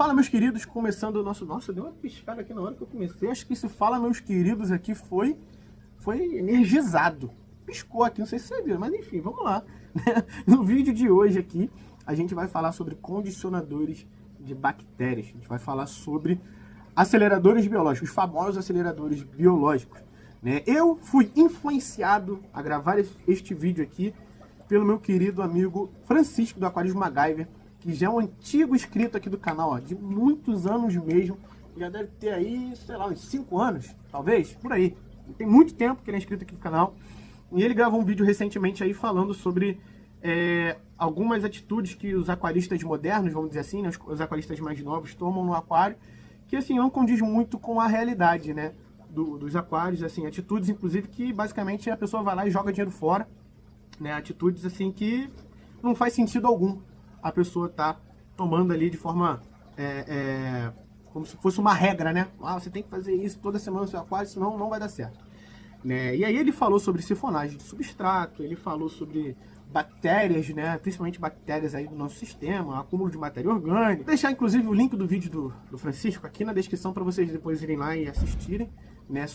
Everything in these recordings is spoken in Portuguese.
Fala, meus queridos, começando o nosso... Nossa, deu uma piscada aqui na hora que eu comecei. Acho que esse fala, meus queridos, aqui foi energizado. Piscou aqui, não sei se você viu, mas enfim, vamos lá. No vídeo de hoje aqui, a gente vai falar sobre condicionadores de bactérias. A gente vai falar sobre aceleradores biológicos, os famosos aceleradores biológicos. Eu fui influenciado a gravar este vídeo aqui pelo meu querido amigo Francisco do Aquarismo MacGyver, que já é um antigo inscrito aqui do canal, ó, de muitos anos mesmo. Já deve ter aí, sei lá, uns 5 anos, talvez, por aí. Tem muito tempo que ele é inscrito aqui no canal. E ele gravou um vídeo recentemente aí falando sobre algumas atitudes que os aquaristas modernos, vamos dizer assim, né, os aquaristas mais novos tomam no aquário, que assim, não condiz muito com a realidade, né, dos aquários, assim, atitudes inclusive que basicamente a pessoa vai lá e joga dinheiro fora, né, atitudes assim que não faz sentido algum a pessoa tá tomando ali de forma como se fosse uma regra, né? Ah, você tem que fazer isso toda semana no seu aquário, senão não vai dar certo. Né? E aí ele falou sobre sifonagem de substrato, ele falou sobre bactérias, né? Principalmente bactérias aí do nosso sistema, acúmulo de matéria orgânica. Vou deixar inclusive o link do vídeo do Francisco aqui na descrição para vocês depois irem lá e assistirem, né?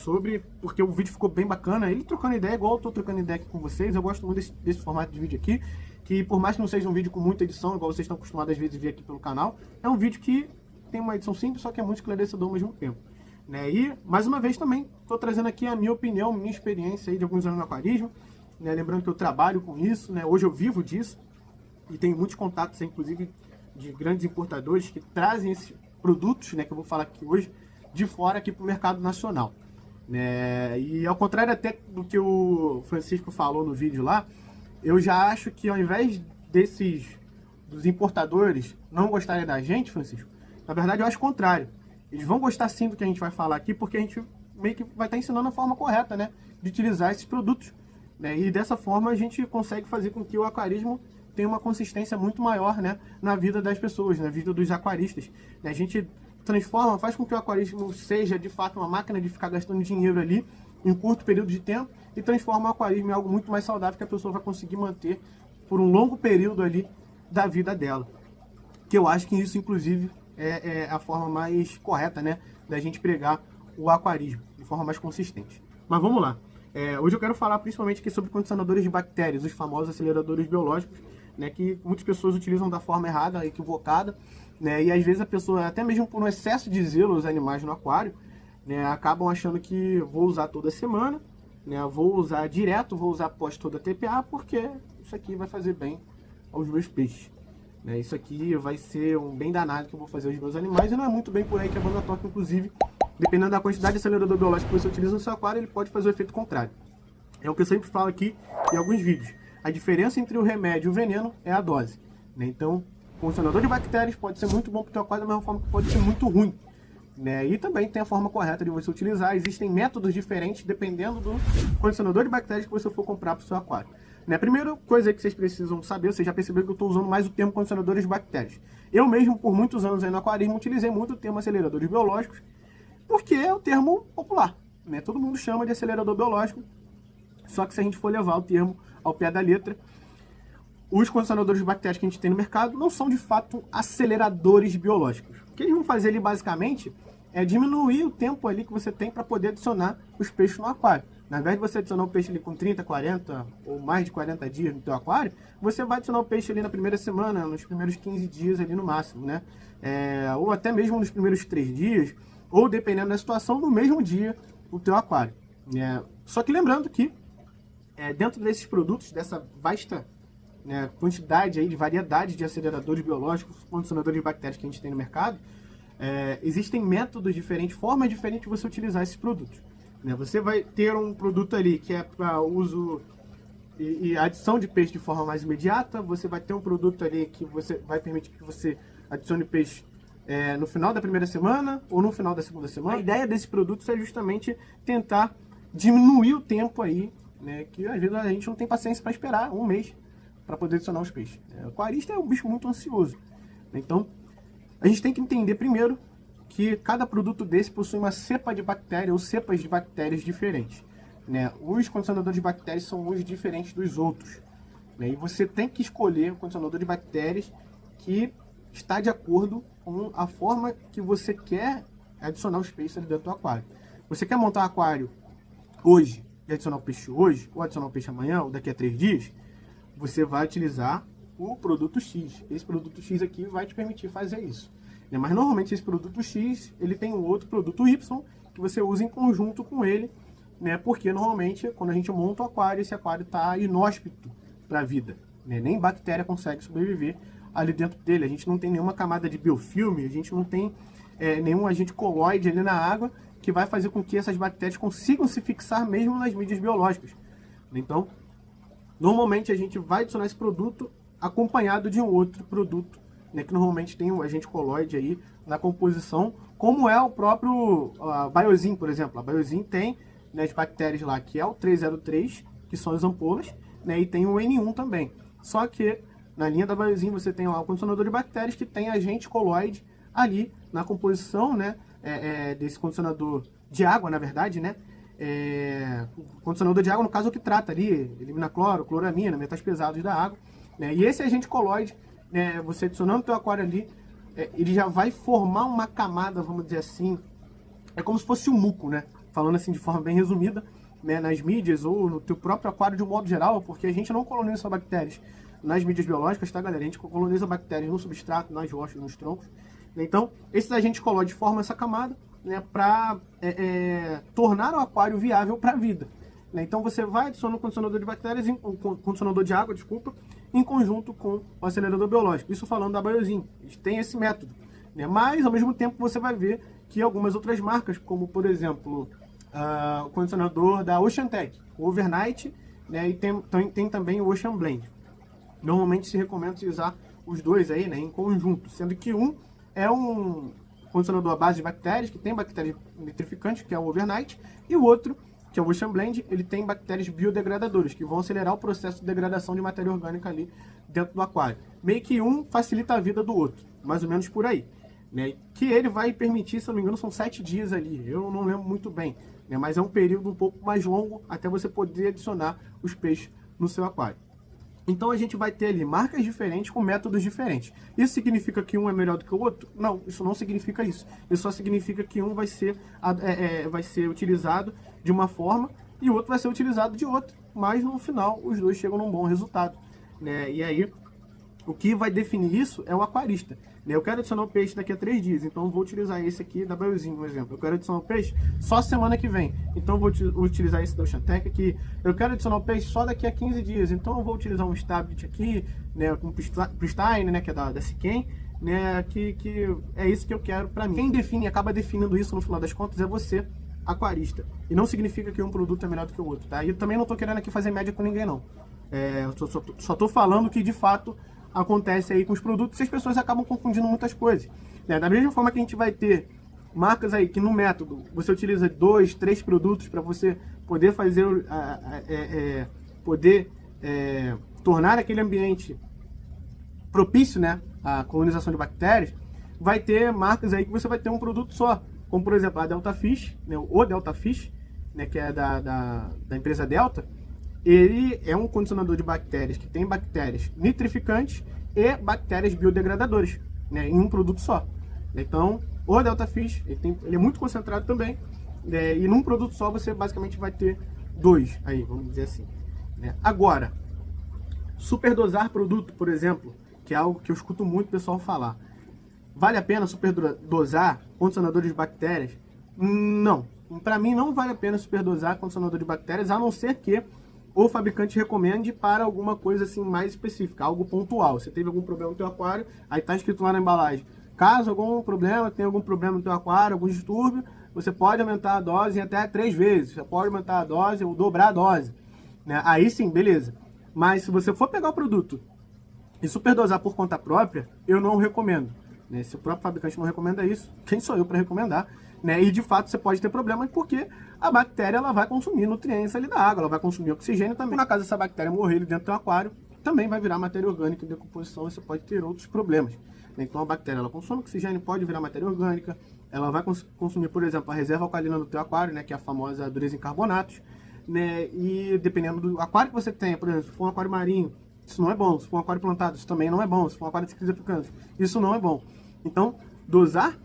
Porque o vídeo ficou bem bacana, ele trocando ideia igual eu tô trocando ideia aqui com vocês. Eu gosto muito desse formato de vídeo aqui, que por mais que não seja um vídeo com muita edição, igual vocês estão acostumados às vezes a ver aqui pelo canal, é um vídeo que tem uma edição simples, só que é muito esclarecedor ao mesmo tempo. Né? E, mais uma vez também, estou trazendo aqui a minha opinião, minha experiência aí de alguns anos no aquarismo. Né? Lembrando que eu trabalho com isso, né? Hoje eu vivo disso e tenho muitos contatos, inclusive, de grandes importadores que trazem esses produtos, né, que eu vou falar aqui hoje, de fora aqui para o mercado nacional. Né? E ao contrário até do que o Francisco falou no vídeo lá, eu já acho que ao invés dos importadores não gostarem da gente, Francisco, na verdade eu acho o contrário. Eles vão gostar sim do que a gente vai falar aqui, porque a gente meio que vai estar ensinando a forma correta, né, de utilizar esses produtos. Né? E dessa forma a gente consegue fazer com que o aquarismo tenha uma consistência muito maior, né, na vida das pessoas, na vida dos aquaristas. A gente transforma, faz com que o aquarismo seja de fato uma máquina de ficar gastando dinheiro ali em um curto período de tempo e transforma o aquarismo em algo muito mais saudável que a pessoa vai conseguir manter por um longo período ali da vida dela. Que eu acho que isso, inclusive, é a forma mais correta, né, da gente pregar o aquarismo, de forma mais consistente. Mas vamos lá. Hoje eu quero falar principalmente aqui sobre condicionadores de bactérias, os famosos aceleradores biológicos, né, que muitas pessoas utilizam da forma errada, equivocada, né, e às vezes a pessoa, até mesmo por um excesso de zelo aos animais no aquário, né, acabam achando que vou usar toda semana, né, vou usar direto, vou usar após toda a TPA, porque isso aqui vai fazer bem aos meus peixes. Né, isso aqui vai ser um bem danado que eu vou fazer aos meus animais, e não é muito bem por aí que a banda toca, inclusive, dependendo da quantidade de acelerador biológico que você utiliza no seu aquário, ele pode fazer o efeito contrário. É o que eu sempre falo aqui em alguns vídeos. A diferença entre o remédio e o veneno é a dose. Né? Então, o condicionador de bactérias pode ser muito bom para o seu aquário, da mesma forma que pode ser muito ruim. Né? E também tem a forma correta de você utilizar. Existem métodos diferentes dependendo do condicionador de bactérias que você for comprar para o seu aquário. Né? A primeira coisa que vocês precisam saber, vocês já perceberam que eu estou usando mais o termo condicionadores de bactérias. Eu mesmo, por muitos anos aí no aquarismo, utilizei muito o termo aceleradores biológicos, porque é o termo popular. Né? Todo mundo chama de acelerador biológico, só que se a gente for levar o termo ao pé da letra, os condicionadores de bactérias que a gente tem no mercado não são de fato aceleradores biológicos. O que eles vão fazer ali basicamente é diminuir o tempo ali que você tem para poder adicionar os peixes no aquário. Ao invés de você adicionar o peixe ali com 30, 40 ou mais de 40 dias no teu aquário, você vai adicionar o peixe ali na primeira semana, nos primeiros 15 dias ali no máximo, né? Ou até mesmo nos primeiros 3 dias, ou dependendo da situação, no mesmo dia o teu aquário. Só que lembrando que dentro desses produtos, dessa vasta quantidade aí de variedade de aceleradores biológicos, condicionadores de bactérias que a gente tem no mercado, existem métodos diferentes, formas diferentes de você utilizar esses produtos. Você vai ter um produto ali que é para uso e adição de peixe de forma mais imediata, você vai ter um produto ali que você vai permitir que você adicione peixe no final da primeira semana ou no final da segunda semana. A ideia desses produtos é justamente tentar diminuir o tempo aí, né, que às vezes a gente não tem paciência para esperar um mês para poder adicionar os peixes. O aquarista é um bicho muito ansioso. Então, a gente tem que entender primeiro que cada produto desse possui uma cepa de bactéria ou cepas de bactérias diferentes. Né? Os condicionadores de bactérias são uns diferentes dos outros. Né? E você tem que escolher um condicionador de bactérias que está de acordo com a forma que você quer adicionar os peixes ali dentro do aquário. Você quer montar um aquário hoje e adicionar o peixe hoje, ou adicionar o peixe amanhã, ou daqui a 3 dias, você vai utilizar o produto X. Esse produto X aqui vai te permitir fazer isso. Mas normalmente esse produto X, ele tem um outro produto Y, que você usa em conjunto com ele, né? Porque normalmente quando a gente monta o aquário, esse aquário está inóspito para a vida, né? Nem bactéria consegue sobreviver ali dentro dele. A gente não tem nenhuma camada de biofilme, a gente não tem nenhum agente coloide ali na água que vai fazer com que essas bactérias consigam se fixar mesmo nas mídias biológicas. Então, normalmente a gente vai adicionar esse produto acompanhado de um outro produto, né, que normalmente tem um agente coloide aí na composição, como é o próprio Biosyn, por exemplo. A Biosyn tem, né, as bactérias lá, que é o 303, que são as ampolas, né, e tem o N1 também. Só que na linha da Biosyn você tem lá o condicionador de bactérias que tem agente coloide ali na composição, né, desse condicionador de água, na verdade, né? O condicionador de água, no caso, é o que trata ali, elimina cloro, cloramina, metais pesados da água, né? E esse agente coloide, né, você adicionando o teu aquário ali, ele já vai formar uma camada, vamos dizer assim, é como se fosse um muco, né? Falando assim de forma bem resumida, né, nas mídias ou no teu próprio aquário de um modo geral, porque a gente não coloniza só bactérias nas mídias biológicas, tá, galera? A gente coloniza bactérias no substrato, nas rochas, nos troncos. Então, esses agentes coloides formam essa camada, né, para tornar o aquário viável para a vida. Né? Então, você vai adicionar um condicionador de bactérias, condicionador de água, desculpa, em conjunto com o acelerador biológico. Isso falando da Biosyn. Eles têm esse método. Né? Mas, ao mesmo tempo, você vai ver que algumas outras marcas, como, por exemplo, o condicionador da Oceantec, o Overnight, né, e tem também o Ocean Blend. Normalmente se recomenda utilizar os dois aí, né, em conjunto, sendo que um é um condicionador à base de bactérias, que tem bactérias nitrificantes, que é o Overnight, e o outro, que é o Ocean Blend, ele tem bactérias biodegradadoras, que vão acelerar o processo de degradação de matéria orgânica ali dentro do aquário. Meio que um facilita a vida do outro, mais ou menos por aí. Né? Que ele vai permitir, se não me engano, são 7 dias ali, eu não lembro muito bem, né? Mas é um período um pouco mais longo até você poder adicionar os peixes no seu aquário. Então a gente vai ter ali marcas diferentes com métodos diferentes. Isso significa que um é melhor do que o outro? Não, isso não significa isso. Isso só significa que um vai ser utilizado de uma forma e o outro vai ser utilizado de outra. Mas no final os dois chegam num bom resultado. Né? E aí o que vai definir isso é o aquarista. Eu quero adicionar o peixe daqui a 3 dias, então eu vou utilizar esse aqui da Biosyn, por exemplo. Eu quero adicionar o peixe só semana que vem, então eu vou utilizar esse da Oceantec aqui. Eu quero adicionar o peixe só daqui a 15 dias, então eu vou utilizar um Stablit aqui, né, um Pristine, né, que é da Siquem, né, que é isso que eu quero para mim. Quem define, acaba definindo isso no final das contas é você, aquarista. E não significa que um produto é melhor do que o outro, tá? E eu também não tô querendo aqui fazer média com ninguém, não. Eu só tô falando que de fato acontece aí com os produtos e as pessoas acabam confundindo muitas coisas. Né? Da mesma forma que a gente vai ter marcas aí que no método você utiliza 2, 3 produtos para você poder fazer, tornar aquele ambiente propício, né, à colonização de bactérias, vai ter marcas aí que você vai ter um produto só, como por exemplo a Delta Fish, né, o Delta Fish, né, que é da empresa Delta. Ele é um condicionador de bactérias que tem bactérias nitrificantes e bactérias biodegradadoras, né, em um produto só. Então, o Delta Fish, ele é muito concentrado também, né, e num produto só você basicamente vai ter 2, aí, vamos dizer assim. Né. Agora, superdosar produto, por exemplo, que é algo que eu escuto muito o pessoal falar. Vale a pena superdosar condicionadores de bactérias? Não. Para mim não vale a pena superdosar condicionador de bactérias, a não ser que o fabricante recomende para alguma coisa assim mais específica, algo pontual. Você teve algum problema no teu aquário, aí está escrito lá na embalagem. Caso algum problema, tenha algum problema no teu aquário, algum distúrbio, você pode aumentar a dose em até 3 vezes. Você pode aumentar a dose ou dobrar a dose. Né? Aí sim, beleza. Mas se você for pegar o produto e superdosar por conta própria, eu não recomendo. Né? Se o próprio fabricante não recomenda isso, quem sou eu para recomendar? Né? E de fato você pode ter problemas porque a bactéria ela vai consumir nutrientes ali da água, ela vai consumir oxigênio também. Na caso dessa bactéria morrer ali dentro do aquário, também vai virar matéria orgânica em decomposição e você pode ter outros problemas. Então a bactéria ela consome oxigênio, pode virar matéria orgânica, ela vai consumir, por exemplo, a reserva alcalina do teu aquário, né, que é a famosa dureza em carbonatos, né, e dependendo do aquário que você tenha, por exemplo, se for um aquário marinho, isso não é bom. Se for um aquário plantado, isso também não é bom. Se for um aquário de ciclos africanos, isso não é bom. Então, dosar,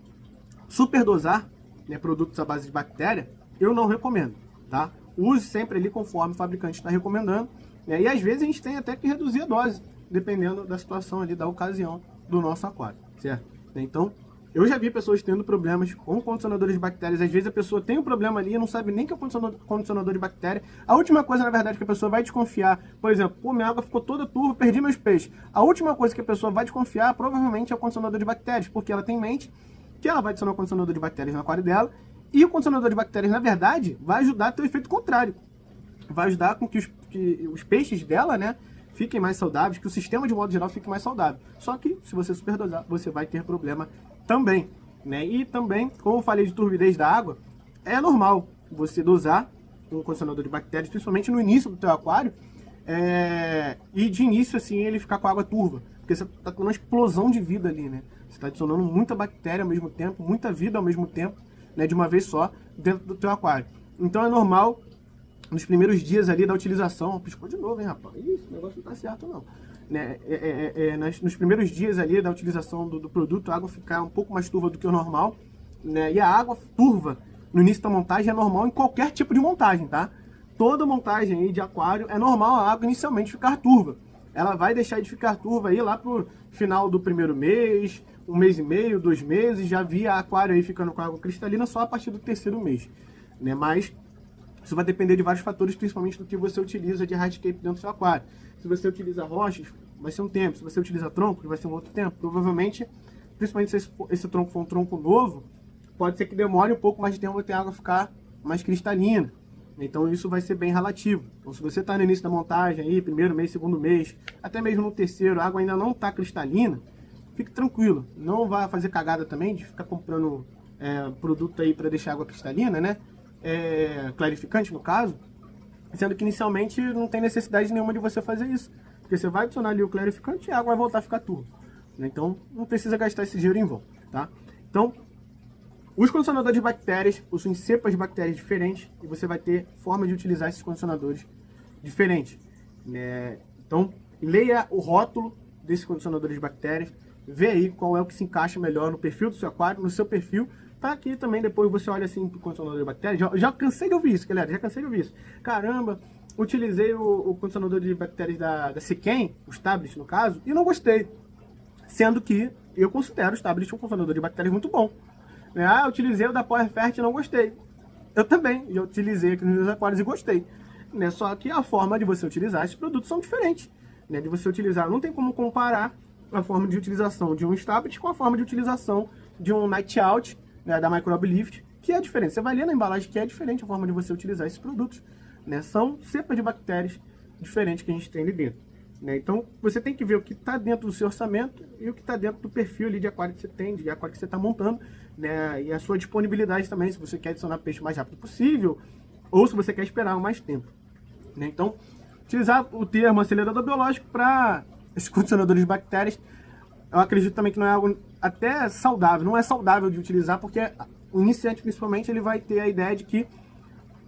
superdosar, né, produtos à base de bactéria, eu não recomendo, tá? Use sempre ali conforme o fabricante está recomendando, né? E às vezes a gente tem até que reduzir a dose, dependendo da situação ali, da ocasião do nosso aquário, certo? Então, eu já vi pessoas tendo problemas com condicionadores de bactérias. Às vezes a pessoa tem um problema ali e não sabe nem que é condicionador de bactéria. A última coisa, na verdade, que a pessoa vai desconfiar, por exemplo, pô, minha água ficou toda turva, perdi meus peixes. A última coisa que a pessoa vai desconfiar provavelmente é o condicionador de bactérias, porque ela tem em mente que ela vai adicionar o condicionador de bactérias no aquário dela, e o condicionador de bactérias, na verdade, vai ajudar a ter o efeito contrário. Vai ajudar com que os peixes dela, né, fiquem mais saudáveis, que o sistema de modo geral fique mais saudável. Só que, se você superdosar, você vai ter problema também, né? E também, como eu falei de turbidez da água, é normal você dosar um condicionador de bactérias, principalmente no início do teu aquário, e de início, assim, ele ficar com a água turva, porque você está com uma explosão de vida ali, né? Você está adicionando muita bactéria ao mesmo tempo, muita vida ao mesmo tempo, né, de uma vez só, dentro do teu aquário. Então é normal, nos primeiros dias ali da utilização, piscou de novo, hein, rapaz? Isso, o negócio não tá certo, não. Né? Nos primeiros dias ali da utilização do produto, a água ficar um pouco mais turva do que o normal, né? E a água turva no início da montagem é normal em qualquer tipo de montagem, tá? Toda montagem aí de aquário é normal a água inicialmente ficar turva. Ela vai deixar de ficar turva aí lá pro final do primeiro mês, 1 mês e meio, 2 meses, já vi a aquário aí ficando com água cristalina só a partir do 3º mês, né? Mas isso vai depender de vários fatores, principalmente do que você utiliza de hardscape dentro do seu aquário. Se você utiliza rochas, vai ser um tempo. Se você utiliza troncos, vai ser um outro tempo. Provavelmente, principalmente se esse tronco for um tronco novo, pode ser que demore um pouco mais de tempo até a água ficar mais cristalina. Então isso vai ser bem relativo. Então se você está no início da montagem, aí, 1º mês, 2º mês, até mesmo no 3º, a água ainda não está cristalina, fique tranquilo. Não vai fazer cagada também de ficar comprando produto aí para deixar a água cristalina, né? Clarificante no caso, sendo que inicialmente não tem necessidade nenhuma de você fazer isso, porque você vai adicionar ali o clarificante e a água vai voltar a ficar turva, né? Então não precisa gastar esse dinheiro em vão, tá? Então, os condicionadores de bactérias possuem cepas de bactérias diferentes e você vai ter formas de utilizar esses condicionadores diferentes, né? Então, leia o rótulo desses condicionadores de bactérias, vê aí qual é o que se encaixa melhor no perfil do seu aquário, no seu perfil. Tá aqui também, depois você olha assim pro condicionador de bactérias. Já cansei de ouvir isso, galera. Já cansei de ouvir isso. Caramba, utilizei o condicionador de bactérias da Siquem, os tablets no caso, e não gostei. Sendo que eu considero os tablets um condicionador de bactérias muito bom. Eu utilizei o da Power Fert e não gostei. Eu também já utilizei aqui nos meus aquários e gostei. Né? Só que a forma de você utilizar esses produtos são diferentes. Né? De você utilizar, não tem como comparar a forma de utilização de um tablet com a forma de utilização de um Night Out, né, da Microbe Lift, que é diferente. Você vai ler na embalagem que é diferente a forma de você utilizar esses produtos, né? São cepas de bactérias diferentes que a gente tem ali dentro, né? Então, você tem que ver o que está dentro do seu orçamento e o que está dentro do perfil ali de aquário que você tem, de aquário que você está montando, né? E a sua disponibilidade também, se você quer adicionar peixe o mais rápido possível ou se você quer esperar mais tempo, né? Então, utilizar o termo acelerador biológico para esses condicionadores de bactérias, eu acredito também que não é algo até saudável, não é saudável de utilizar, porque o iniciante, principalmente, ele vai ter a ideia de que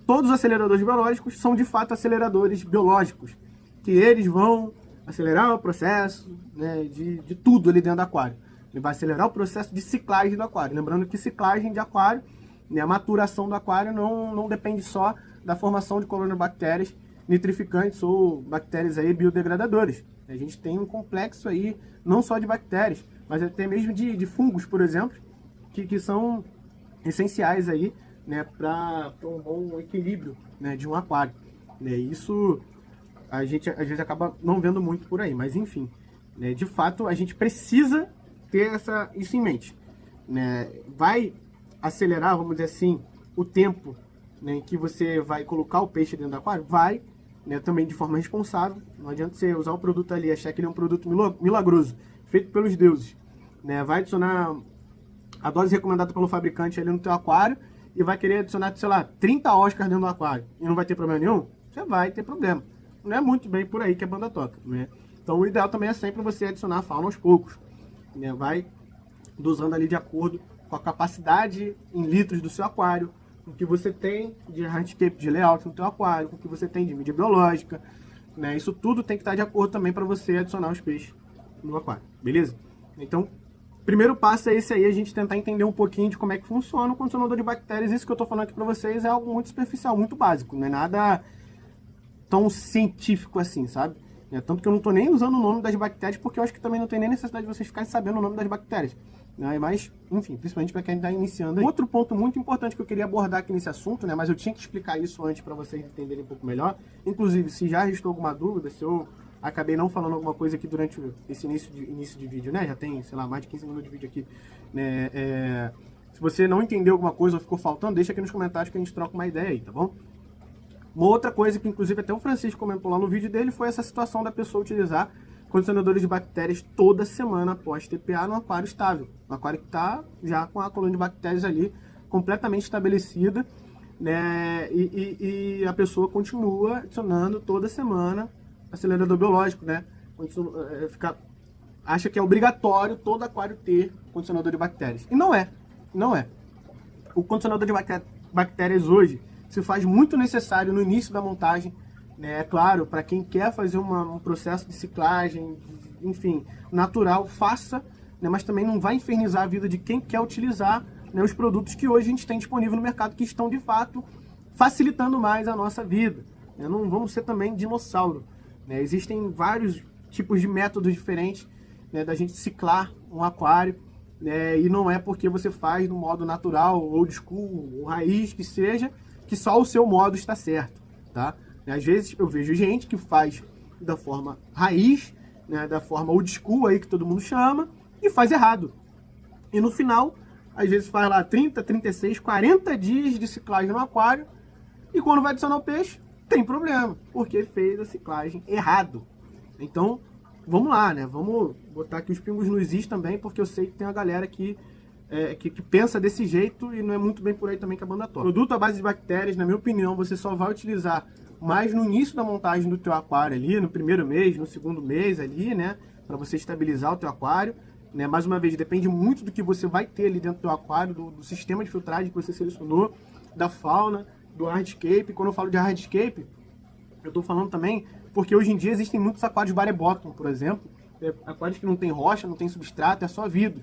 todos os aceleradores biológicos são, de fato, aceleradores biológicos, que eles vão acelerar o processo, né, de tudo ali dentro do aquário. Ele vai acelerar o processo de ciclagem do aquário. Lembrando que ciclagem de aquário, né, a maturação do aquário não depende só da formação de colonobactérias nitrificantes ou bactérias aí biodegradadoras. A gente tem um complexo aí, não só de bactérias, mas até mesmo de fungos, por exemplo, que são essenciais aí, né, para um bom equilíbrio, né, de um aquário. Né? Isso a gente às vezes acaba não vendo muito por aí, mas enfim, né, de fato a gente precisa ter isso em mente. Né? Vai acelerar, vamos dizer assim, o tempo, né, em que você vai colocar o peixe dentro do aquário? Vai, né, também de forma responsável. Não adianta você usar o produto ali e achar que ele é um produto milagroso, feito pelos deuses. Né? Vai adicionar a dose recomendada pelo fabricante ali no teu aquário e vai querer adicionar, sei lá, 30 Oscars dentro do aquário e não vai ter problema nenhum? Você vai ter problema. Não é muito bem por aí que a banda toca, né? Então o ideal também é sempre você adicionar a fauna aos poucos, né? Vai dosando ali de acordo com a capacidade em litros do seu aquário, com o que você tem de hardscape, de layout no teu aquário, com o que você tem de mídia biológica, né? Isso tudo tem que estar de acordo também para você adicionar os peixes no aquário, beleza? Então, primeiro passo é esse aí, a gente tentar entender um pouquinho de como é que funciona o condicionador de bactérias. Isso que eu tô falando aqui para vocês é algo muito superficial, muito básico, não é nada tão científico assim, sabe? Tanto que eu não tô nem usando o nome das bactérias, porque eu acho que também não tem nem necessidade de vocês ficarem sabendo o nome das bactérias, né? Mas, enfim, principalmente para quem está iniciando aí. Outro ponto muito importante que eu queria abordar aqui nesse assunto, né? Mas eu tinha que explicar isso antes para vocês entenderem um pouco melhor. Inclusive, se já restou alguma dúvida, se eu acabei não falando alguma coisa aqui durante esse início de vídeo, né? Já tem, sei lá, mais de 15 minutos de vídeo aqui, né? Se você não entendeu alguma coisa ou ficou faltando, deixa aqui nos comentários que a gente troca uma ideia aí, tá bom? Uma outra coisa que, inclusive, até o Francisco comentou lá no vídeo dele foi essa situação da pessoa utilizar condicionadores de bactérias toda semana após TPA no aquário estável. Um aquário que está já com a colônia de bactérias ali completamente estabelecida, né? E a pessoa continua adicionando toda semana acelerador biológico, né? Acha que é obrigatório todo aquário ter condicionador de bactérias. E não é. Não é. O condicionador de bactérias hoje se faz muito necessário no início da montagem, né? É claro, para quem quer fazer um processo de ciclagem, enfim, natural, faça, né? Mas também não vai infernizar a vida de quem quer utilizar, né, os produtos que hoje a gente tem disponível no mercado, que estão de fato facilitando mais a nossa vida, né? Não vamos ser também dinossauro, né? Existem vários tipos de métodos diferentes, né, da gente ciclar um aquário, né? E não é porque você faz no modo natural, old school, ou raiz, que seja, que só o seu modo está certo, tá? Às vezes eu vejo gente que faz da forma raiz, né, da forma old school aí que todo mundo chama, e faz errado. E no final, às vezes faz lá 30, 36, 40 dias de ciclagem no aquário, e quando vai adicionar o peixe, tem problema, porque fez a ciclagem errado. Então, vamos lá, né? Vamos botar aqui os pingos nos is também, porque eu sei que tem uma galera que pensa desse jeito e não é muito bem por aí também que a banda toca. Produto à base de bactérias, na minha opinião, você só vai utilizar mais no início da montagem do teu aquário ali, no primeiro mês, no segundo mês ali, né? Para você estabilizar o teu aquário, né? Mais uma vez, depende muito do que você vai ter ali dentro do teu aquário, do sistema de filtragem que você selecionou, da fauna, do hardscape. Quando eu falo de hardscape, eu estou falando também porque hoje em dia existem muitos aquários bare bottom, por exemplo, aquários que não tem rocha, não tem substrato, é só vidro.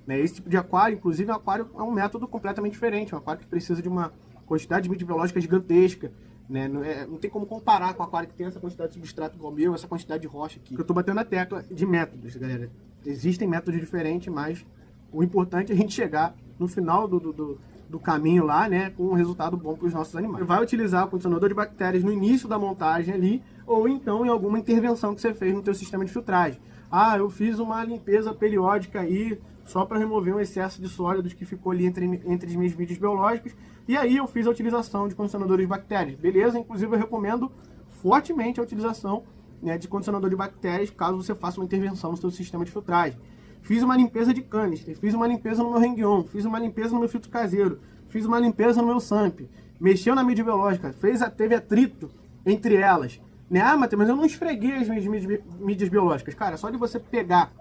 Esse tipo de aquário, inclusive, é um método completamente diferente, um aquário que precisa de uma quantidade de mídia biológica gigantesca, né? Não tem como comparar com o aquário que tem essa quantidade de substrato igual o meu, essa quantidade de rocha aqui. Eu estou batendo a tecla de métodos, galera. Existem métodos diferentes, mas o importante é a gente chegar no final do caminho lá, né, com um resultado bom para os nossos animais. Você vai utilizar o condicionador de bactérias no início da montagem ali, ou então em alguma intervenção que você fez no teu sistema de filtragem. Ah, eu fiz uma limpeza periódica aí, só para remover um excesso de sólidos que ficou ali entre as minhas mídias biológicas, e aí eu fiz a utilização de condicionadores de bactérias. Beleza? Inclusive eu recomendo fortemente a utilização, né, de condicionador de bactérias, caso você faça uma intervenção no seu sistema de filtragem. Fiz uma limpeza de canister, fiz uma limpeza no meu hang-on, fiz uma limpeza no meu filtro caseiro, fiz uma limpeza no meu SAMP, mexeu na mídia biológica, teve atrito entre elas. Né? Ah, Matheus, mas eu não esfreguei as minhas mídias biológicas. Cara, só de você pegar,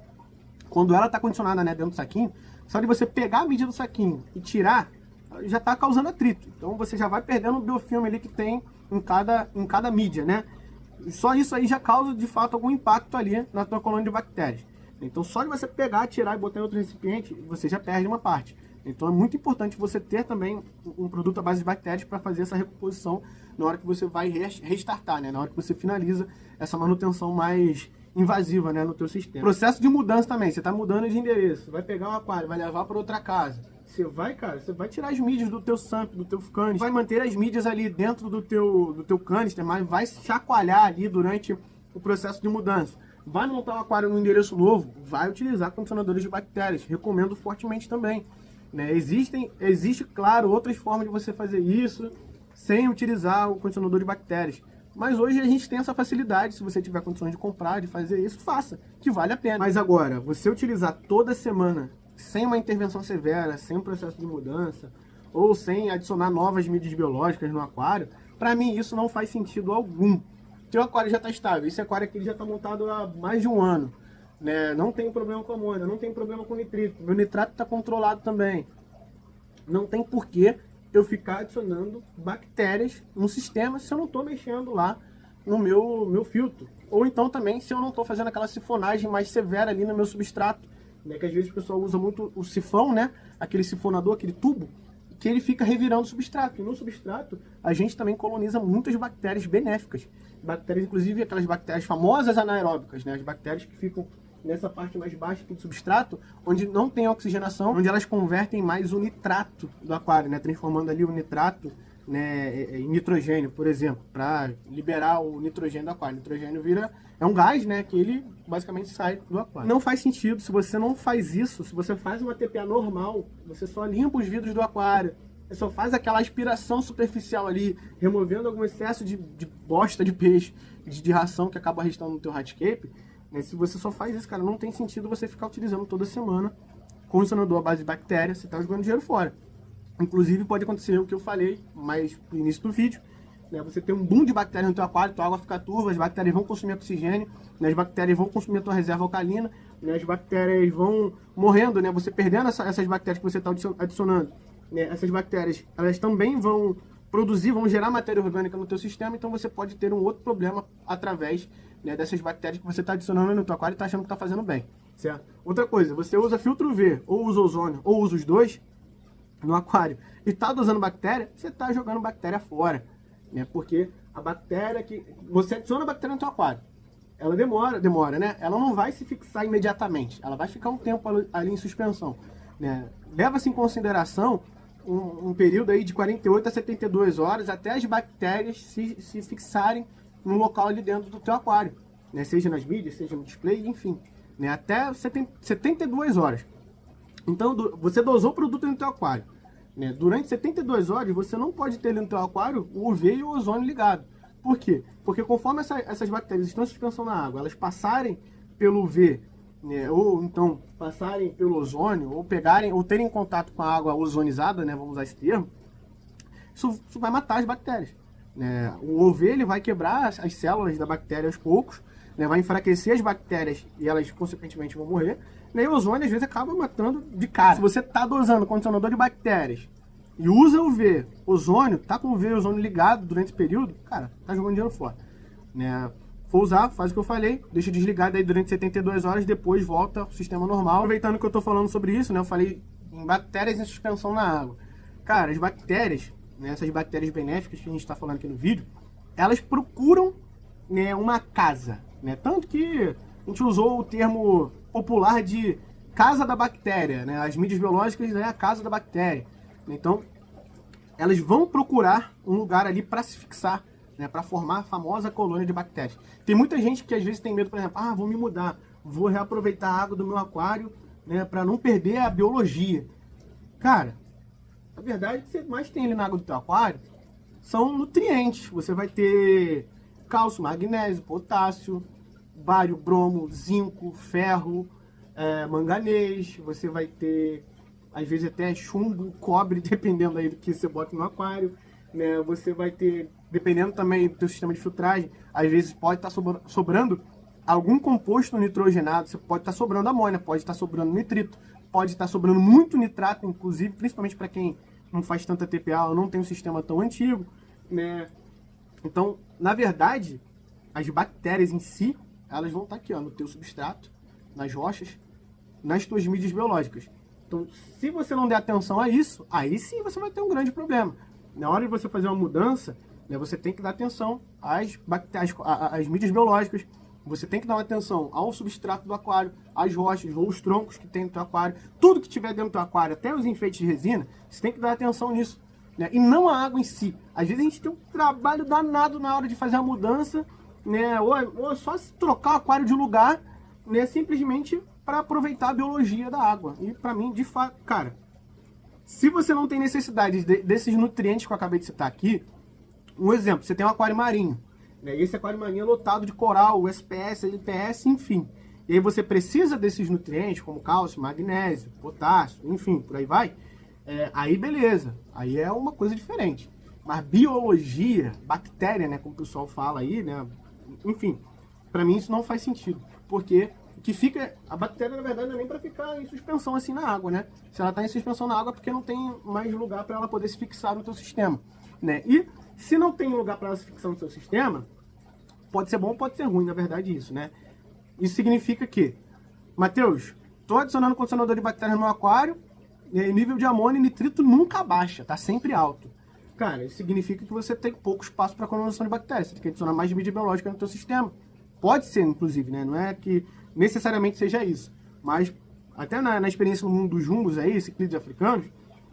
quando ela está condicionada, né, dentro do saquinho, só de você pegar a mídia do saquinho e tirar, já está causando atrito. Então você já vai perdendo o biofilme ali que tem em cada mídia, né? E só isso aí já causa, de fato, algum impacto ali na tua colônia de bactérias. Então só de você pegar, tirar e botar em outro recipiente, você já perde uma parte. Então é muito importante você ter também um produto à base de bactérias para fazer essa recomposição na hora que você vai restartar, né? Na hora que você finaliza essa manutenção mais invasiva, né, no teu sistema. Processo de mudança também, você está mudando de endereço, vai pegar um aquário, vai levar para outra casa. Você vai tirar as mídias do teu SAMP, do teu canister, vai manter as mídias ali dentro do teu canister, mas vai chacoalhar ali durante o processo de mudança. Vai montar um aquário no endereço novo, vai utilizar condicionadores de bactérias, recomendo fortemente também. Né? Existe, claro, outras formas de você fazer isso sem utilizar o condicionador de bactérias. Mas hoje a gente tem essa facilidade, se você tiver condições de comprar, de fazer isso, faça, que vale a pena. Mas agora, você utilizar toda semana, sem uma intervenção severa, sem um processo de mudança, ou sem adicionar novas mídias biológicas no aquário, para mim isso não faz sentido algum. Teu aquário já está estável, esse aquário aqui já está montado há mais de um ano. Né? Não tem problema com amônia, não tem problema com nitrito, meu nitrato está controlado também. Não tem porquê eu ficar adicionando bactérias no sistema se eu não estou mexendo lá no meu filtro. Ou então também se eu não estou fazendo aquela sifonagem mais severa ali no meu substrato, né, que às vezes o pessoal usa muito o sifão, né, aquele sifonador, aquele tubo, que ele fica revirando o substrato. E no substrato a gente também coloniza muitas bactérias benéficas. Bactérias, inclusive aquelas bactérias famosas anaeróbicas, né, as bactérias que ficam nessa parte mais baixa aqui do substrato, onde não tem oxigenação, onde elas convertem mais o nitrato do aquário, né, transformando ali o nitrato, né, em nitrogênio, por exemplo, para liberar o nitrogênio do aquário. O nitrogênio é um gás, né, que ele basicamente sai do aquário. Não faz sentido se você não faz isso, se você faz uma TPA normal, você só limpa os vidros do aquário, você só faz aquela aspiração superficial ali, removendo algum excesso de bosta de peixe, de ração que acaba restando no teu hardscape, né, se você só faz isso, cara, não tem sentido você ficar utilizando toda semana condicionador à base de bactéria, você está jogando dinheiro fora. Inclusive pode acontecer o que eu falei mais no início do vídeo, né? Você tem um boom de bactérias no teu aquário, tua água fica turva, as bactérias vão consumir oxigênio, né? As bactérias vão consumir a tua reserva alcalina, né? As bactérias vão morrendo, né? Você perdendo essas bactérias que você está adicionando, né? Essas bactérias, elas também vão produzir, vão gerar matéria orgânica no teu sistema, então você pode ter um outro problema através, né, dessas bactérias que você está adicionando no teu aquário e está achando que está fazendo bem, certo? Outra coisa, você usa filtro V, ou usa ozônio, ou usa os dois no aquário e está dosando bactéria, você está jogando bactéria fora, né? Porque a bactéria que você adiciona a bactéria no teu aquário, ela demora, né? Ela não vai se fixar imediatamente, ela vai ficar um tempo ali em suspensão, né? Leva-se em consideração um período aí de 48 a 72 horas até as bactérias se fixarem no local ali dentro do teu aquário, né? Seja nas mídias, seja no display, enfim, né? Até 72 horas. Então, você dosou o produto no teu aquário, né? Durante 72 horas, você não pode ter ali no teu aquário o UV e o ozônio ligado. Por quê? Porque conforme essas bactérias estão em suspensão na água, elas passarem pelo UV, né? Ou então passarem pelo ozônio, ou pegarem, ou terem contato com a água ozonizada, né? Vamos usar esse termo, isso vai matar as bactérias, né? O UV ele vai quebrar as células da bactéria aos poucos, né? Vai enfraquecer as bactérias e elas, consequentemente, vão morrer. E o ozônio, às vezes, acaba matando de cara. Se você está dosando condicionador de bactérias e usa o UV, ozônio, tá com o UV e ozônio ligado durante esse período, cara, tá jogando dinheiro fora, né? For usar, faz o que eu falei, deixa desligado aí durante 72 horas, depois volta ao sistema normal. Aproveitando que eu tô falando sobre isso, né? Eu falei em bactérias em suspensão na água. Cara, as bactérias, né, essas bactérias benéficas que a gente está falando aqui no vídeo, elas procuram, né, uma casa, né? Tanto que a gente usou o termo popular de casa da bactéria, né? As mídias biológicas, né, a casa da bactéria. Então, elas vão procurar um lugar ali para se fixar, né, para formar a famosa colônia de bactérias. Tem muita gente que às vezes tem medo, por exemplo, vou me mudar, vou reaproveitar a água do meu aquário, né, para não perder a biologia. Cara, a verdade é que você mais tem ali na água do teu aquário são nutrientes. Você vai ter cálcio, magnésio, potássio, bário, bromo, zinco, ferro, manganês. Você vai ter, às vezes, até chumbo, cobre, dependendo aí do que você bota no aquário, né? Você vai ter, dependendo também do teu sistema de filtragem, às vezes pode estar sobrando algum composto nitrogenado, você pode estar sobrando amônia, pode estar sobrando nitrito, pode estar sobrando muito nitrato, inclusive, principalmente para quem não faz tanta TPA ou não tem um sistema tão antigo, né? Então, na verdade, as bactérias em si, elas vão estar aqui, ó, no teu substrato, nas rochas, nas tuas mídias biológicas. Então, se você não der atenção a isso, aí sim você vai ter um grande problema. Na hora de você fazer uma mudança, né, você tem que dar atenção às bactérias, às mídias biológicas, você tem que dar uma atenção ao substrato do aquário, às rochas ou os troncos que tem no teu aquário, tudo que tiver dentro do teu aquário, até os enfeites de resina, você tem que dar atenção nisso, né? E não a água em si. Às vezes a gente tem um trabalho danado na hora de fazer a mudança, né? Ou só se trocar o aquário de lugar, né? Simplesmente para aproveitar a biologia da água. E para mim, de fato, cara, se você não tem necessidade desses nutrientes que eu acabei de citar aqui, um exemplo, você tem um aquário marinho, né? E esse aquário marinho é lotado de coral, SPS, LPS, enfim. E aí você precisa desses nutrientes, como cálcio, magnésio, potássio, enfim, por aí vai. Aí beleza, aí é uma coisa diferente. Mas biologia, bactéria, né, como o pessoal fala aí, né, enfim, para mim isso não faz sentido. Porque que fica, a bactéria na verdade não é nem para ficar em suspensão assim na água, né? Se ela está em suspensão na água é porque não tem mais lugar para ela poder se fixar no teu sistema, né? E se não tem lugar para ela se fixar no seu sistema, pode ser bom, pode ser ruim, na verdade, isso, né? Isso significa que, Matheus, tô adicionando condicionador de bactérias no aquário, e aí nível de amônia e nitrito nunca baixa, tá sempre alto. Cara, isso significa que você tem pouco espaço para colonização de bactérias, você tem que adicionar mais mídia biológica no teu sistema. Pode ser, inclusive, né? Não é que necessariamente seja isso, mas até na experiência no mundo dos jumbos aí, ciclídeos africanos,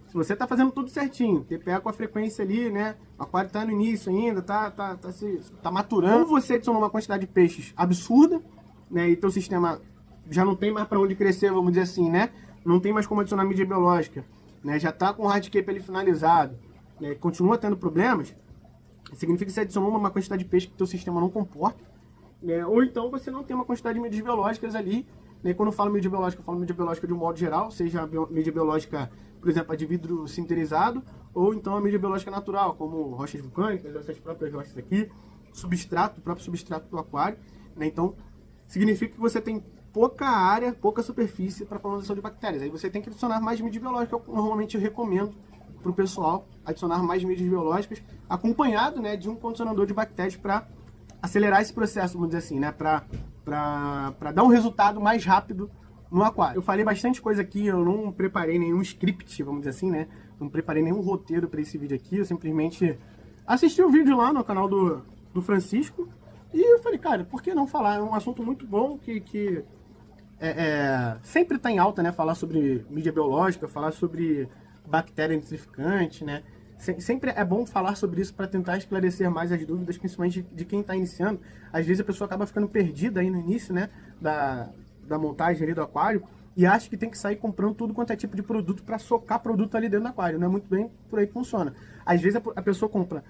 se você tá fazendo tudo certinho, TPA com a frequência ali, né? O aquário tá no início ainda, tá maturando. Ou você adicionou uma quantidade de peixes absurda, né? E teu sistema já não tem mais para onde crescer, vamos dizer assim, né? Não tem mais como adicionar mídia biológica, né? Já tá com o hardscape ali finalizado, né? Continua tendo problemas, significa que você adicionou uma quantidade de peixe que o teu sistema não comporta, né? Ou então você não tem uma quantidade de mídias biológicas ali, né? Quando eu falo mídia biológica, eu falo mídia biológica de um modo geral, seja a mídia biológica, por exemplo, a de vidro sinterizado, ou então a mídia biológica natural, como rochas vulcânicas, essas próprias rochas aqui, substrato, o próprio substrato do aquário, né? Então, significa que você tem pouca área, pouca superfície para colonização de bactérias. Aí você tem que adicionar mais mídia biológica. Eu normalmente recomendo para o pessoal adicionar mais mídias biológicas, acompanhado, né, de um condicionador de bactérias para acelerar esse processo, vamos dizer assim, né, para dar um resultado mais rápido no aquário. Eu falei bastante coisa aqui, eu não preparei nenhum script, vamos dizer assim, né, não preparei nenhum roteiro para esse vídeo aqui, eu simplesmente assisti o vídeo lá no canal do Francisco e eu falei, cara, por que não falar? É um assunto muito bom que sempre está em alta, né? Falar sobre mídia biológica, falar sobre bactéria nitrificante, né? Sempre é bom falar sobre isso para tentar esclarecer mais as dúvidas, principalmente de quem está iniciando. Às vezes a pessoa acaba ficando perdida aí no início, né? Da montagem ali do aquário e acha que tem que sair comprando tudo quanto é tipo de produto para socar produto ali dentro do aquário. Não é muito bem por aí que funciona. Às vezes a pessoa compra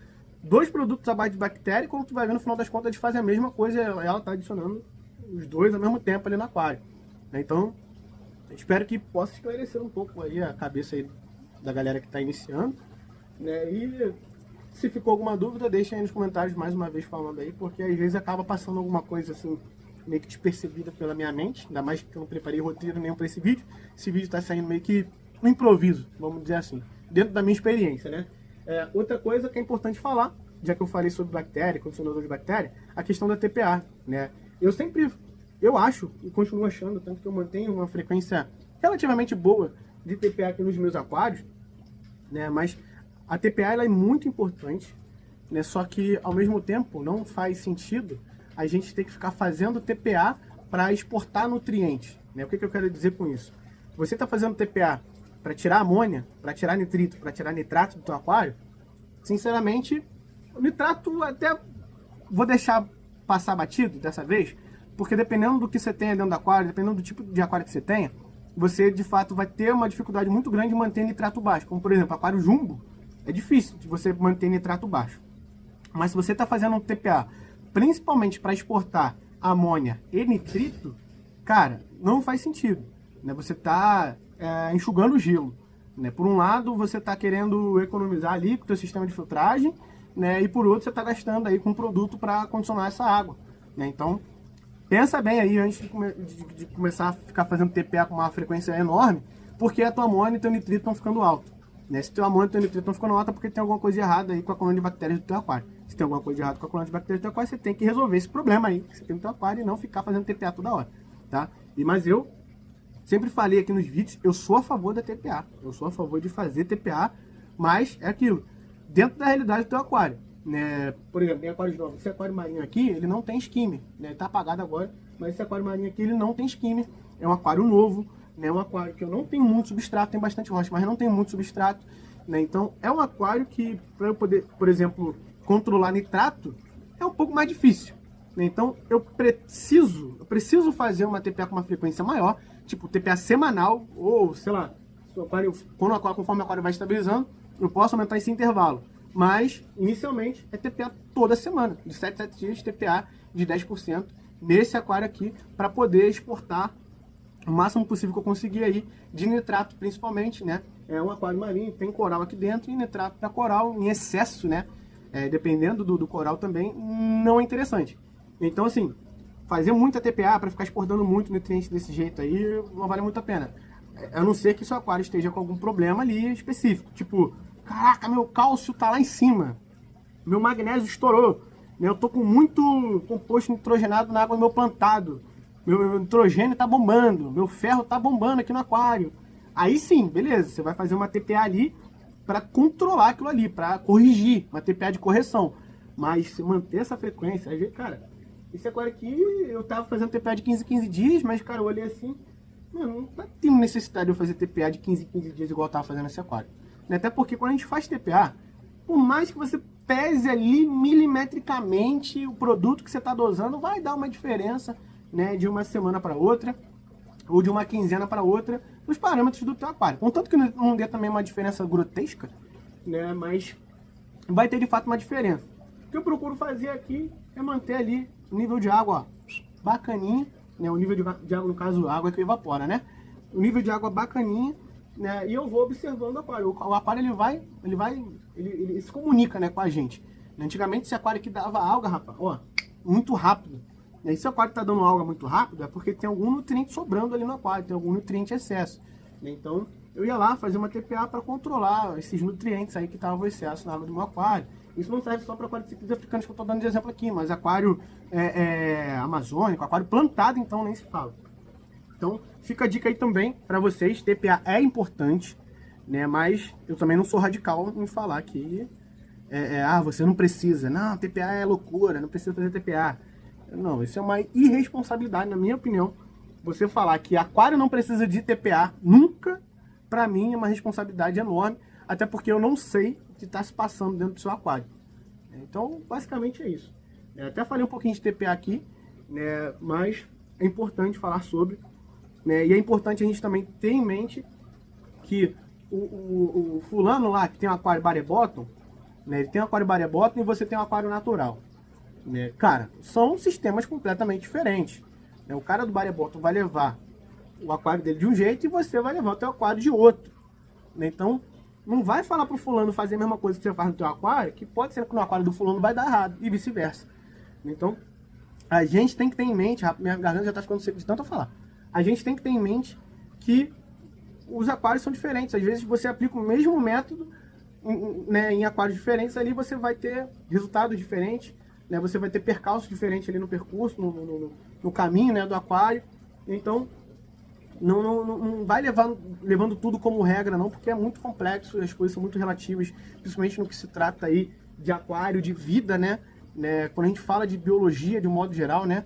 2 produtos à base de bactéria e quando tu vai ver no final das contas eles fazem a mesma coisa, ela está adicionando os 2 ao mesmo tempo ali no aquário. Então, espero que possa esclarecer um pouco aí a cabeça aí da galera que está iniciando, né? E se ficou alguma dúvida, deixa aí nos comentários mais uma vez falando aí, porque às vezes acaba passando alguma coisa assim, meio que despercebida pela minha mente, ainda mais que eu não preparei roteiro nenhum para esse vídeo. Esse vídeo está saindo meio que no improviso, vamos dizer assim, dentro da minha experiência, né? Outra coisa que é importante falar, já que eu falei sobre bactéria, condicionador de bactéria, a questão da TPA, né? Eu acho e continuo achando, tanto que eu mantenho uma frequência relativamente boa de TPA aqui nos meus aquários, né? Mas a TPA ela é muito importante, né? Só que ao mesmo tempo não faz sentido a gente ter que ficar fazendo TPA para exportar nutrientes, né? O que eu quero dizer com isso? Você está fazendo TPA para tirar amônia, para tirar nitrito, para tirar nitrato do teu aquário, sinceramente, o nitrato até vou deixar passar batido dessa vez, porque dependendo do que você tenha dentro do aquário, dependendo do tipo de aquário que você tenha, você de fato vai ter uma dificuldade muito grande de manter nitrato baixo. Como por exemplo, aquário jumbo, é difícil de você manter nitrato baixo. Mas se você está fazendo um TPA, principalmente para exportar amônia e nitrito, cara, não faz sentido, né? Você está enxugando o gelo, né? Por um lado, você está querendo economizar ali com o seu sistema de filtragem, né? E por outro, você está gastando aí com produto para condicionar essa água, né? Então, pensa bem aí antes de começar a ficar fazendo TPA com uma frequência enorme, porque a tua amônia e teu nitrito estão ficando alto, né? Se teu amônia e teu nitrito estão ficando alto é porque tem alguma coisa errada aí com a colônia de bactérias do teu aquário. Se tem alguma coisa errada com a colônia de bactérias do teu aquário, você tem que resolver esse problema aí que você tem no teu aquário e não ficar fazendo TPA toda hora, tá? Mas eu sempre falei aqui nos vídeos, eu sou a favor da TPA, eu sou a favor de fazer TPA, mas é aquilo, dentro da realidade do teu aquário, né? Por exemplo, tem aquários novos, esse aquário marinho aqui, ele não tem skimmer, né? Tá apagado agora, mas esse aquário marinho aqui, ele não tem skimmer, é um aquário novo, né? Um aquário que eu não tenho muito substrato, tem bastante rocha, mas não tem muito substrato, né? Então, é um aquário que, para eu poder, por exemplo, controlar nitrato, é um pouco mais difícil, né? Então, eu preciso fazer uma TPA com uma frequência maior, tipo TPA semanal, ou sei lá, conforme o aquário vai estabilizando, eu posso aumentar esse intervalo. Mas, inicialmente, é TPA toda semana, de 7 a 7 dias, TPA de 10% nesse aquário aqui, para poder exportar o máximo possível que eu conseguir aí, de nitrato principalmente, né? É um aquário marinho, tem coral aqui dentro, e nitrato para coral em excesso, né? Dependendo do coral também, não é interessante. Então, assim, fazer muita TPA para ficar exportando muito nutrientes desse jeito aí, não vale muito a pena. A não ser que seu aquário esteja com algum problema ali específico, tipo, caraca, meu cálcio tá lá em cima, meu magnésio estourou, né? Eu tô com muito composto nitrogenado na água do meu plantado. Meu nitrogênio tá bombando, meu ferro tá bombando aqui no aquário. Aí sim, beleza, você vai fazer uma TPA ali para controlar aquilo ali, para corrigir, uma TPA de correção. Mas se manter essa frequência, aí, cara, esse aquário aqui, eu tava fazendo TPA de 15 em 15 dias, mas, cara, eu olhei assim, mano, não tá tendo necessidade de eu fazer TPA de 15 em 15 dias igual eu tava fazendo esse aquário. Até porque quando a gente faz TPA, por mais que você pese ali milimetricamente o produto que você está dosando, vai dar uma diferença, né, de uma semana para outra, ou de uma quinzena para outra, nos parâmetros do teu aquário. Contanto que não dê também uma diferença grotesca, né, mas vai ter de fato uma diferença. O que eu procuro fazer aqui é manter ali o nível de água, ó, bacaninha, né, o nível de água, no caso, a água que evapora, né, o nível de água bacaninha, né, e eu vou observando o aquário. O aquário ele se comunica, né, com a gente. Antigamente esse aquário aqui dava alga, rapaz, ó, muito rápido. E aí, se o aquário está dando alga muito rápido, é porque tem algum nutriente sobrando ali no aquário, tem algum nutriente excesso. Então eu ia lá fazer uma TPA para controlar esses nutrientes aí que estavam em excesso na água do meu aquário. Isso não serve só para aquário de ciclos africanos que eu estou dando de exemplo aqui, mas aquário amazônico, aquário plantado, então nem se fala. Então fica a dica aí também para vocês, TPA é importante, né? Mas eu também não sou radical em falar que você não precisa, não, TPA é loucura, não precisa fazer TPA. Não, isso é uma irresponsabilidade, na minha opinião. Você falar que aquário não precisa de TPA, nunca, pra mim, é uma responsabilidade enorme, até porque eu não sei o que está se passando dentro do seu aquário. Então, basicamente é isso. Até falei um pouquinho de TPA aqui, né, mas é importante falar sobre, né, e é importante a gente também ter em mente que o fulano lá que tem um aquário Barebottom, né, ele tem um aquário Barebottom e você tem um aquário natural. Né? Cara, são sistemas completamente diferentes. Né? O cara do Barebottom vai levar o aquário dele de um jeito e você vai levar o teu aquário de outro. Né? Então, não vai falar pro fulano fazer a mesma coisa que você faz no teu aquário, que pode ser que no aquário do fulano vai dar errado, e vice-versa. Então, a gente tem que ter em mente, minha garganta já tá ficando seca de tanto eu falar, a gente tem que ter em mente que os aquários são diferentes. Às vezes você aplica o mesmo método, né, em aquários diferentes, ali você vai ter resultados diferentes, né, você vai ter percalços diferentes ali no percurso, no caminho, né, do aquário. Então, não vai levando tudo como regra, não, porque é muito complexo, as coisas são muito relativas, principalmente no que se trata aí de aquário, de vida, né? Quando a gente fala de biologia, de um modo geral, né,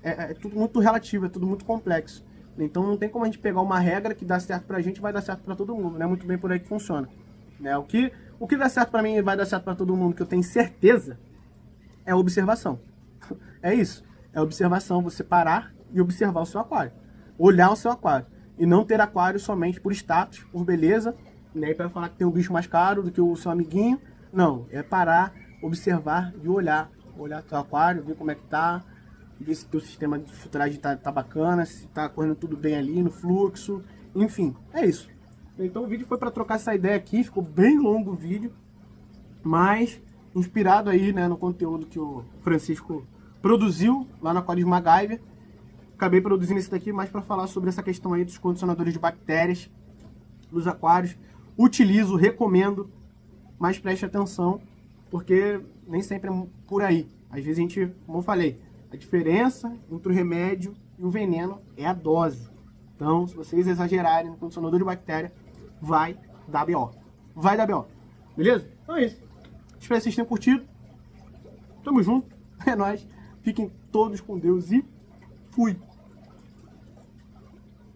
é tudo muito relativo, é tudo muito complexo. Então não tem como a gente pegar uma regra que dá certo pra gente e vai dar certo pra todo mundo, não é muito bem por aí que funciona. Né? O que dá certo pra mim e vai dar certo pra todo mundo, que eu tenho certeza, é observação. É isso. É observação, você parar e observar o seu aquário. Olhar o seu aquário. E não ter aquário somente por status, por beleza, né? Para falar que tem um bicho mais caro do que o seu amiguinho. Não, é parar, observar e olhar. Olhar o seu aquário, ver como é que tá, ver se o teu sistema de filtragem tá bacana, se tá correndo tudo bem ali no fluxo. Enfim, é isso. Então o vídeo foi para trocar essa ideia aqui, ficou bem longo o vídeo, mas inspirado aí, né, no conteúdo que o Francisco produziu lá na Aquários MacGyver. Acabei produzindo esse daqui mais para falar sobre essa questão aí dos condicionadores de bactérias dos aquários. Utilizo, recomendo, mas preste atenção, porque nem sempre é por aí. Às vezes a gente, como eu falei, a diferença entre o remédio e o veneno é a dose. Então, se vocês exagerarem no condicionador de bactéria, vai dar BO. Vai dar BO. Beleza? Então é isso. Espero que vocês tenham curtido. Tamo junto. É nóis. Fiquem todos com Deus e fui.